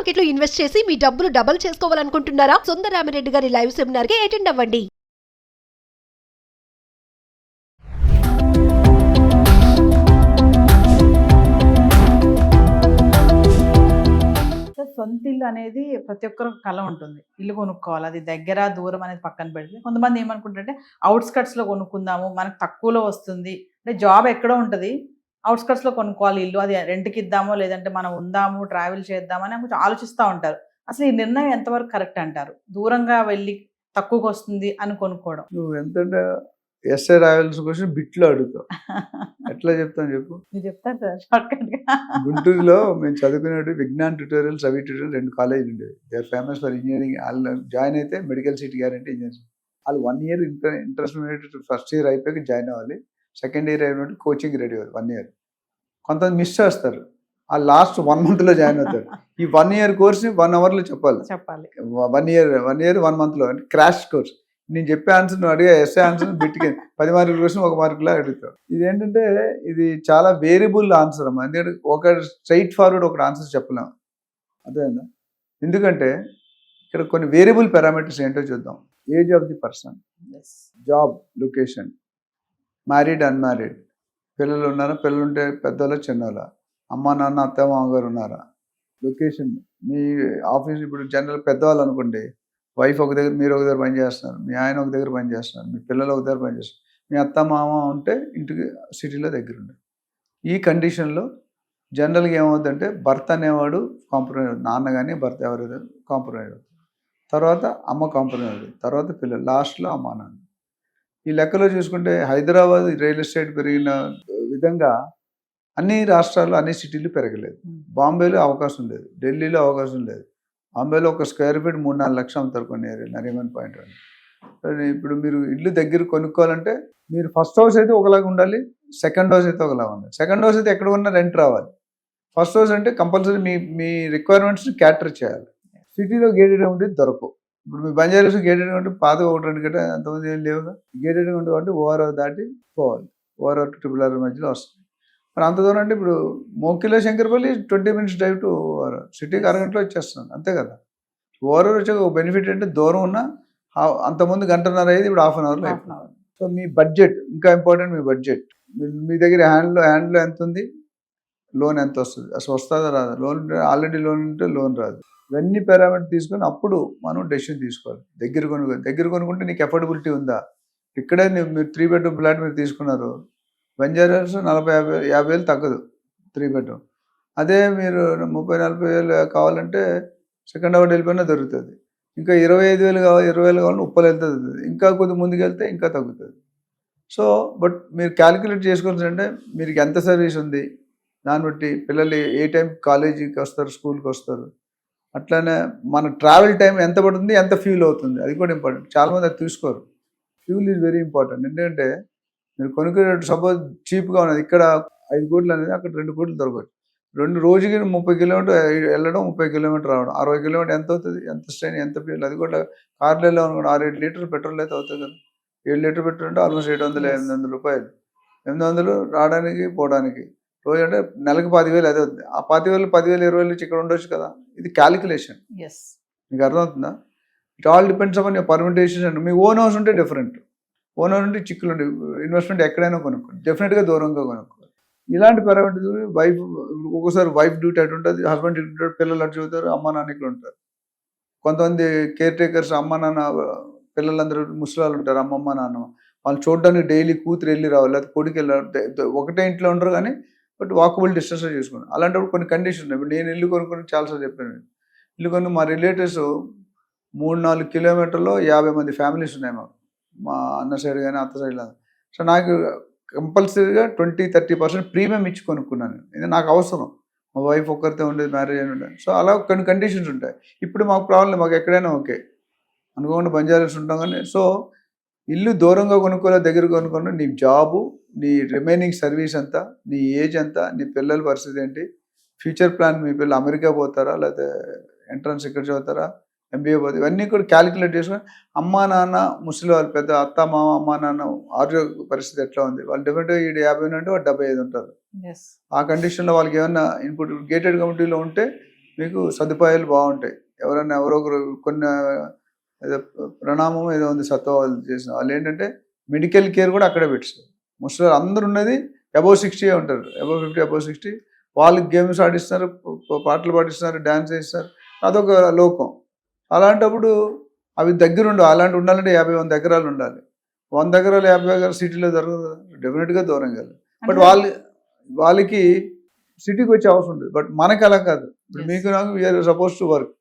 Market లో invest చేసి మీ డబ్బులు డబుల్ చేసుకోవాలనుకుంటున్నారా? సుందరరామిరెడ్డి గారి లైవ్ సెమినార్ కి అటెండ్ అవ్వండి. సొంత ఇల్లు అనేది ప్రతి ఒక్కరు కళ ఉంటుంది. ఇల్లు కొనుక్కోవాలి, అది దగ్గర దూరం అనేది పక్కన పెడితే కొంతమంది ఏమనుకుంటారంటే అవుట్స్కట్స్లో కొనుక్కుందాము, మనకు తక్కువలో వస్తుంది, అంటే జాబ్ ఎక్కడో ఉంటుంది, అవుట్స్కట్స్లో కొనుక్కోవాలి ఇల్లు, అది రెంట్కి ఇద్దామో లేదంటే మనం ఉందాము ట్రావెల్ చేద్దామని కొంచెం ఆలోచిస్తూ ఉంటారు. అసలు ఈ నిర్ణయం ఎంతవరకు కరెక్ట్ అంటారు? దూరంగా వెళ్ళి తక్కువకి వస్తుంది అని కొనుక్కోవడం. నువ్వు ఎంతంటే ఎస్ఐ రాయాల్సిన క్వశ్చన్ బిట్లో అడుగుతావు, ఎట్లా చెప్తాను చెప్పు. మీరు చెప్తారు సార్ షార్ట్కట్గా. గుంటూరులో మేము చదువుకునేవి విజ్ఞాన్ ట్యూటోరియల్స్, రవి ట్యూటోరియల్ 2 కాలేజీలు ఉండేవి. They are famous for engineering. వాళ్ళు జాయిన్ అయితే మెడికల్ సీట్ గ్యారంటీ ఇంజనీరింగ్. వాళ్ళు 1 ఇయర్ ఇంటర్మీడియట్ ఫస్ట్ ఇయర్ అయిపోయి జాయిన్ అవ్వాలి, సెకండ్ ఇయర్ అయినట్టు కోచింగ్ రెడీ అవ్వాలి 1 ఇయర్. కొంతమంది మిస్ చేస్తారు, ఆ లాస్ట్ 1 మంత్లో జాయిన్ అవుతారు. ఈ 1 ఇయర్ కోర్స్ని 1 అవర్లో చెప్పాలి. 1 ఇయర్ 1 మంత్లో అంటే క్రాష్ కోర్స్. నేను చెప్పే ఆన్సర్ నువ్వు అడిగే ఎస్ఏ ఆన్సర్ బిట్కి 10 మార్కుల క్వశ్చన్ 1 మార్కులా అడుగుతావు. ఇదేంటంటే ఇది చాలా వేరియబుల్ ఆన్సర్ అమ్మా. ఎందుకంటే ఒక స్ట్రైట్ ఫార్వర్డ్ ఒక ఆన్సర్ చెప్పలేము, అర్థమైందా? ఎందుకంటే ఇక్కడ కొన్ని వేరియబుల్ పారామీటర్స్ ఏంటో చూద్దాం. Age of the person, job location, married unmarried, పిల్లలు ఉన్నారా, పిల్లలు ఉంటే పెద్దోళ్ళ చిన్నోళ్ళ, అమ్మ నాన్న అత్త మామగారు ఉన్నారా, లొకేషన్, మీ ఆఫీస్ ఇప్పుడు జనరల్ పెద్దవాళ్ళు అనుకోండి, వైఫ్ ఒక దగ్గర, మీరు ఒక దగ్గర పని చేస్తున్నారు, మీ ఆయన ఒక దగ్గర పని చేస్తున్నారు, మీ పిల్లలు ఒక దగ్గర పని చేస్తున్నారు, మీ అత్త మామ ఉంటే ఇంటికి సిటీలో దగ్గర ఉండే. ఈ కండిషన్లో జనరల్గా ఏమవుతుందంటే భర్త అనేవాడు కాంప్రమైజ్ అవుతుంది, నాన్న కానీ భర్త ఎవరైతే కాంప్రమైజ్ అవుతుంది, తర్వాత అమ్మ కాంప్రమైజ్ అవుతుంది, తర్వాత పిల్లలు, లాస్ట్లో అమ్మ నాన్న. ఈ లెక్కలో చూసుకుంటే హైదరాబాద్ రియల్ ఎస్టేట్ పెరిగిన విధంగా అన్ని రాష్ట్రాల్లో అన్ని సిటీలు పెరగలేదు. బాంబేలో అవకాశం లేదు, ఢిల్లీలో అవకాశం లేదు. బాంబేలో ఒక స్క్వేర్ ఫీట్ 3-4 లక్షలు అమ్ముతారు కొన్ని ఏరియా, నరీమన్ పాయింట్ అని. ఇప్పుడు మీరు ఇల్లు దగ్గర కొనుక్కోవాలంటే మీరు ఫస్ట్ హౌస్ అయితే ఒకలాగా ఉండాలి, సెకండ్ హౌస్ అయితే ఒకలాగా ఉండాలి. సెకండ్ హౌస్ అయితే ఎక్కడ ఉన్నా రెంట్ రావాలి. ఫస్ట్ హౌస్ అంటే కంపల్సరీ మీ రిక్వైర్మెంట్స్ని క్యాటర్ చేయాలి. సిటీలో గేటెడ్ ఉండేది దొరకవు. ఇప్పుడు మీ బంజారాస్ గేటెడ్ ఉంటే పాత 1-2 గంట అంతమంది ఏం లేవుగా. గేటెడ్ ఉంటే కాబట్టి ఓఆర్ఆర్ దాటి పోవాలి, ఓఆర్ఆర్ టు RRR మధ్యలో వస్తుంది. మరి అంత దూరం అంటే ఇప్పుడు మోకిలో Shankarpally 20 minutes drive to ORR, సిటీకి అరగంటలో వచ్చేస్తున్నాను అంతే కదా. ఓఆర్ఆర్ వచ్చే ఒక బెనిఫిట్ అంటే దూరం ఉన్న అంతకుముందు 1.5 గంటలు అయ్యేది, ఇప్పుడు 1/2 అవర్లో అయిపోతుంది. సో మీ బడ్జెట్ ఇంకా ఇంపార్టెంట్. మీ బడ్జెట్, మీ దగ్గర హ్యాండ్లో ఎంత ఉంది, లోన్ ఎంత వస్తుంది, అసలు వస్తుందా రాదా, లోన్ ఆల్రెడీ లోన్ ఉంటే లోన్ రాదు. ఇవన్నీ పారామీటర్ తీసుకొని అప్పుడు మనం డెసిషన్ తీసుకోవాలి. దగ్గర కొనుక్కుంటే నీకు ఎఫోర్డబిలిటీ ఉందా. ఇక్కడే మీరు 3 bedroom ఫ్లాట్ మీరు తీసుకున్నారు, బంజారాస్ 40-50 వేలు తగ్గదు 3 bedroom. అదే మీరు 30-40 వేలు కావాలంటే సెకండ్ హౌస్ వెళ్ళిపోయినా దొరుకుతుంది. ఇంకా 25 వేలు కావాలి, 20 వేలు కావాలంటే ఉప్పలు వెళ్తుంది. ఇంకా కొద్ది ముందుకు వెళ్తే ఇంకా తగ్గుతుంది. సో బట్ మీరు క్యాలిక్యులేట్ చేసుకోవాల్సి అంటే మీరు ఎంత సర్వీస్ ఉంది, దాన్ని బట్టి పిల్లలు ఏ టైం కాలేజీకి వస్తారు, స్కూల్కి వస్తారు, అట్లానే మన ట్రావెల్ టైం ఎంత పడుతుంది, ఎంత ఫ్యూల్ అవుతుంది, అది కూడా ఇంపార్టెంట్. చాలామంది అది తీసుకోరు. Fuel is very important. ఎందుకంటే మీరు కొనుక్కునేటట్టు సపోజ్ చీప్గా ఉన్నది, ఇక్కడ 5 కోట్లు అనేది అక్కడ 2 కోట్లు దొరకవచ్చు. రోజుకి 30 కిలోమీటర్ వెళ్ళడం, 30 కిలోమీటర్ రావడం, 60 కిలోమీటర్ ఎంత అవుతుంది, ఎంత స్ట్రెయిన్, ఎంత ఫ్యూల్. అది కూడా కార్లలో అనుకోండి 6-7 లీటర్ పెట్రోల్ అయితే అవుతుంది కదా. 7 లీటర్ పెట్రోల్ అంటే ఆల్మోస్ట్ 700-800 రూపాయలు. 800 రావడానికి పోవడానికి, రోజు అంటే నెలకు 10,000 అదే అవుతుంది. ఆ 10,000 10,000 నుంచి ఇక్కడ ఉండొచ్చు కదా. ఇది క్యాలిక్యులేషన్. మీకు అర్థమవుతుందా? It all depends upon your permutation. And me own house ఉంటే డిఫరెంట్, ఓన్ హౌస్ ఉంటే చిక్కులు ఉండే, ఇన్వెస్ట్మెంట్ ఎక్కడైనా కొనుక్కోండి, డెఫినెట్గా దూరంగా కొనుక్కోవాలి. ఇలాంటి పారామీటర్స్ వైఫ్, ఒక్కోసారి వైఫ్ డ్యూటీ అటు ఉంటుంది, హస్బెండ్ డ్యూటీ ఉంటుంది, పిల్లలు అటు చూస్తారు, అమ్మ నాన్న ఇక్కడ ఉంటారు. కొంతమంది కేర్ టేకర్స్, అమ్మ నాన్న పిల్లలందరూ ముసలాళ్ళు ఉంటారు, అమ్మమ్మ నాన్న, వాళ్ళు చూడడానికి డైలీ కూతురు వెళ్ళి రావాలి, లేకపోతే కొడుకు వెళ్ళి ఒకటే ఇంట్లో ఉండరు కానీ బట్ వాకబుల్ డిస్టెన్స్లో చేసుకోండి. అలాంటప్పుడు కొన్ని కండిషన్స్ ఉన్నాయి. ఇప్పుడు నేను ఇల్లు కొనుక్కొని చాలాసార్లు చెప్పాను. ఇల్లు కొన్ని మా రిలేటివ్స్ 3-4 కిలోమీటర్లో 50 మంది ఫ్యామిలీస్ ఉన్నాయి మాకు, మా అన్న సైడ్ కానీ అత్త సైడ్ కానీ. సో నాకు కంపల్సరీగా 20-30% ప్రీమియం ఇచ్చి కొనుక్కున్నాను. ఇది నాకు అవసరం, మా వైఫ్ ఒక్కరితో ఉండేది, మ్యారేజ్ అయిన ఉండేది. సో అలా కొన్ని కండిషన్స్ ఉంటాయి. ఇప్పుడు మాకు ప్రాబ్లం, మాకు ఎక్కడైనా ఓకే అనుకోకుండా బంజారాస్ ఉంటాం కానీ. సో ఇల్లు దూరంగా కొనుక్కోలే, దగ్గర కొనుక్కోండి. నీ జాబు, నీ రిమైనింగ్ సర్వీస్ ఎంత, నీ ఏజ్ ఎంత, నీ పిల్లల పరిస్థితి ఏంటి, ఫ్యూచర్ ప్లాన్, మీ పిల్లలు అమెరికా పోతారా లేకపోతే ఎంట్రన్స్ ఇక్కడ చదువుతారా, MBA పోతే, ఇవన్నీ కూడా క్యాలిక్యులేట్ చేసుకొని అమ్మా నాన్న ముసలి వాళ్ళు, పెద్ద అత్త మామ, అమ్మా నాన్న ఆరోగ్య పరిస్థితి ఎట్లా ఉంది, వాళ్ళు డెఫినెట్గా 50 అంటే వాళ్ళు 75 ఉంటారు. ఆ కండిషన్లో వాళ్ళకి ఏమన్నా ఇన్పుట్ గేటెడ్ కమ్యూనిటీలో ఉంటే మీకు సదుపాయాలు బాగుంటాయి. ఎవరో ఒకరు కొన్ని ఏదో ప్రణామం ఏదో ఉంది సత్వ వాళ్ళు చేసిన వాళ్ళు ఏంటంటే మెడికల్ కేర్ కూడా అక్కడే పెట్టారు. ముసలి అందరూ ఉన్నది అబౌవ్ 60 ఉంటారు, అబౌవ్ 50 అబౌవ్ 60. వాళ్ళకి గేమ్స్ ఆడిస్తున్నారు, పాటలు పాడిస్తున్నారు, డ్యాన్స్ చేస్తారు, అదొక లోకం. అలాంటప్పుడు అవి దగ్గర ఉండవు. అలాంటి ఉండాలంటే 50-100 ఎకరాలు ఉండాలి. 100 ఎకరాలు 50 ఎకరాలు సిటీలో దొరకదు, డెఫినెట్గా దూరం కాదు. బట్ వాళ్ళకి సిటీకి వచ్చే అవసరం ఉంటుంది. బట్ మనకి అలా కాదు. ఇప్పుడు మీకు నాకు వీఆర్ సపోజ్ టు వర్క్.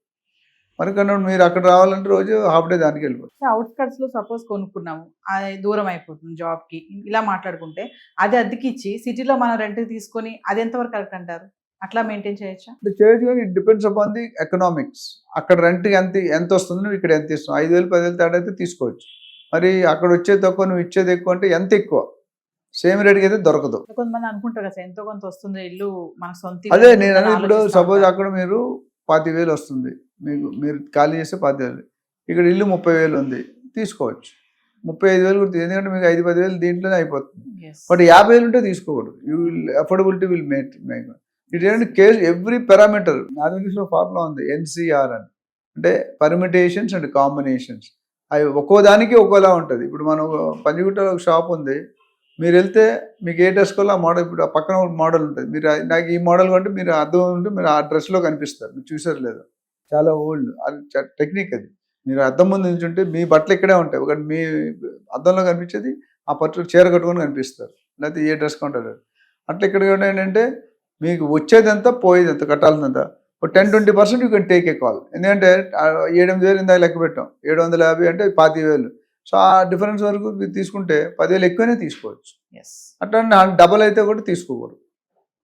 మనకన్నా మీరు అక్కడ రావాలంటే రోజు హాఫ్ డే దానికి వెళ్ళిపోతుంది. అవుట్స్కట్స్ లో సపోజ్ కొనుక్కున్నాము, అది దూరం అయిపోతుంది జాబ్ కి, ఇలా మాట్లాడుకుంటే అది అద్దెకి ఇచ్చి సిటీలో మనం రెంట్ తీసుకొని అది ఎంతవరకు కరెక్ట్ అంటారు? అట్లా మెయింటైన్ చేయొచ్చా? చేయొచ్చు, కానీ it depends upon the economics. అక్కడ రెంట్ ఎంత వస్తుంది, నువ్వు ఇక్కడ ఎంత ఇస్తున్నావు. 5,000 10,000 తేడా అయితే తీసుకోవచ్చు. మరి అక్కడ వచ్చేది తక్కువ, నువ్వు ఇచ్చేది ఎక్కువ అంటే ఎంత ఎక్కువ సేమ్ రేట్కి అయితే దొరకదు. కొంతమంది అనుకుంటారు కదా ఎంతో కొంత వస్తుంది ఇల్లు మన సొంత. అదే నేను అనేది, ఇప్పుడు సపోజ్ అక్కడ మీరు 25,000 వస్తుంది, మీరు ఖాళీ చేస్తే 25,000, ఇక్కడ ఇల్లు 30,000 ఉంది, తీసుకోవచ్చు. 35,000 కూడా ఎందుకంటే మీకు 5-10,000 దీంట్లోనే అయిపోతుంది. బట్ 50,000 ఉంటే తీసుకోకూడదు. You will affordability will make it ఏంటంటే కేస్ ఎవ్రీ పారామీటర్. మ్యాథమెటిక్స్లో ఫార్ములా ఉంది NCR అని, అంటే పర్మిటేషన్స్ అండ్ కాంబినేషన్స్. అవి ఒక్కో దానికి ఒక్కోలా ఉంటుంది. ఇప్పుడు మనం పంజగుట్టలో ఒక షాప్ ఉంది, మీరు వెళ్తే మీకు ఏ డ్రెస్ కోలో ఆ మోడల్, ఇప్పుడు ఆ పక్కన ఒక మోడల్ ఉంటుంది, మీరు నాకు ఈ మోడల్ కొంటే మీరు అర్థం ఉంటే మీరు ఆ డ్రెస్లో కనిపిస్తారు. మీరు చూసారు లేదు, చాలా ఓల్డ్ అది టెక్నిక్. అది మీరు అద్దం ముందు నిల్చుంటే మీ బట్టలు ఇక్కడే ఉంటాయి, ఒకటి మీ అద్దంలో కనిపించేది ఆ పట్టు చీర కట్టుకొని కనిపిస్తారు, లేకపోతే ఏ డ్రెస్ కొంటారు. అట్లా ఇక్కడ ఏంటంటే మీకు వచ్చేదంతా పోయేదంతా కట్టాల్సిందంతా 10-20% you can take a call. ఎందుకంటే 7-8,000 ఇందాక లెక్క పెట్టాం, 750 అంటే 25,000. సో ఆ డిఫరెన్స్ వరకు మీరు తీసుకుంటే 10,000 ఎక్కువనే తీసుకోవచ్చు. అట్లా డబల్ అయితే కూడా తీసుకోకూడదు.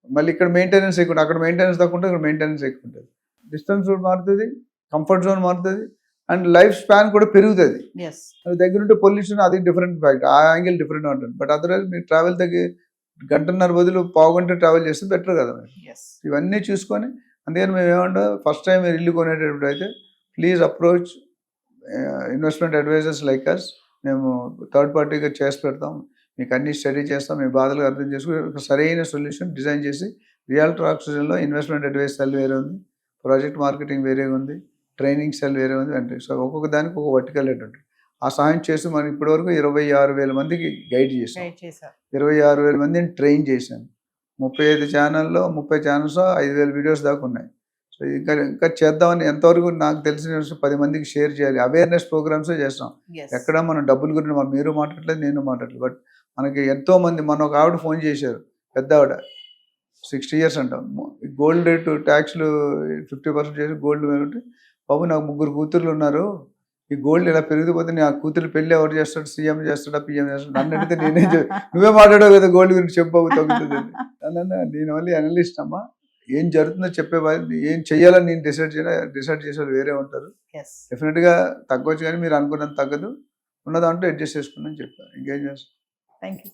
మళ్ళీ ఇక్కడ మెయింటెనెన్స్ ఎక్కువ, అక్కడ మెయింటెనెన్స్ తక్కువ ఉంటుంది, ఇక్కడ మెయింటెనెన్స్ ఎక్కువ ఉంటుంది. డిస్టెన్స్ మారుతుంది, కంఫర్ట్ జోన్ మారుతుంది, అండ్ లైఫ్ స్పాన్ కూడా పెరుగుతుంది. దగ్గర ఉంటే పొల్యూషన్ అది డిఫరెంట్ ఫ్యాక్ట్, ఆ యాంగిల్ డిఫరెంట్ ఉంటుంది. బట్ అదర్వైజ్ మీరు ట్రావెల్ తగ్గి 1.5 బదులు 1/4 గంట ట్రావెల్ చేస్తే బెటర్ కదా మీరు. ఇవన్నీ చూసుకొని అందుకని మేము ఏమంటాం, ఫస్ట్ టైం మీరు ఇల్లు కొనేటప్పుడు అయితే please approach investment advisors like us. మేము థర్డ్ పార్టీగా చేసి పెడతాం, మీకు అన్ని స్టడీ చేస్తాం, మీ బాధలు అర్థం చేసుకుని ఒక సరైన సొల్యూషన్ డిజైన్ చేసి. రియాల్టర్ ఆక్సిజన్లో ఇన్వెస్ట్మెంట్ అడ్వైస్ సెల్ వేరే ఉంది, ప్రాజెక్ట్ మార్కెటింగ్ వేరే ఉంది, ట్రైనింగ్ సెల్ వేరే ఉంది. అంటే సో ఒక్కొక్క దానికి ఒక వర్టికల్ హెడ్ ఉంటుంది. ఆ సహాయం చేసి మనం ఇప్పటివరకు 26,000 మందికి గైడ్ చేసాం, 26,000 మందిని ట్రైన్ చేశాను. 35 ఛానల్లో 30 ఛానల్స్ 5,000 వీడియోస్ దాకా ఉన్నాయి. సో ఇంకా చేద్దామని ఎంతవరకు నాకు తెలిసిన 10 మందికి షేర్ చేయాలి. అవేర్నెస్ ప్రోగ్రామ్సే చేస్తాం. ఎక్కడ మనం డబ్బుల గురించి మీరు మాట్లాడలేదు, నేను మాట్లాడలేదు. బట్ మనకి ఎంతోమంది, మన ఒక ఆవిడ ఫోన్ చేశారు, పెద్ద ఆవిడ 60 years అంటాం, గోల్డ్ రేటు ట్యాక్స్లు 50% చేసి గోల్డ్ ఉంటే, బాబు నాకు 3 కూతుర్లు ఉన్నారు, ఈ గోల్డ్ ఇలా పెరిగిపోతే ఆ కూతురు పెళ్ళి ఎవరు చేస్తాడు, సీఎం చేస్తాడా PM చేస్తాడు, నన్ను అడిగితే నువ్వే మాట్లాడావు కదా గోల్డ్ గురించి, చెప్పు తగ్గుతుంది. నేను మళ్ళీ అనలిస్ట్ అమ్మా, ఏం జరుగుతుందో చెప్పే ఏం చెయ్యాలని నేను డిసైడ్ చేసేవాళ్ళు వేరే ఉంటారు. డెఫినెట్గా తగ్గవచ్చు, కానీ మీరు అనుకున్నంత తగ్గదు, ఉన్న దాంట్లో అడ్జస్ట్ చేసుకుని చెప్పాను. ఇంకేం చేస్తాను. Thank you.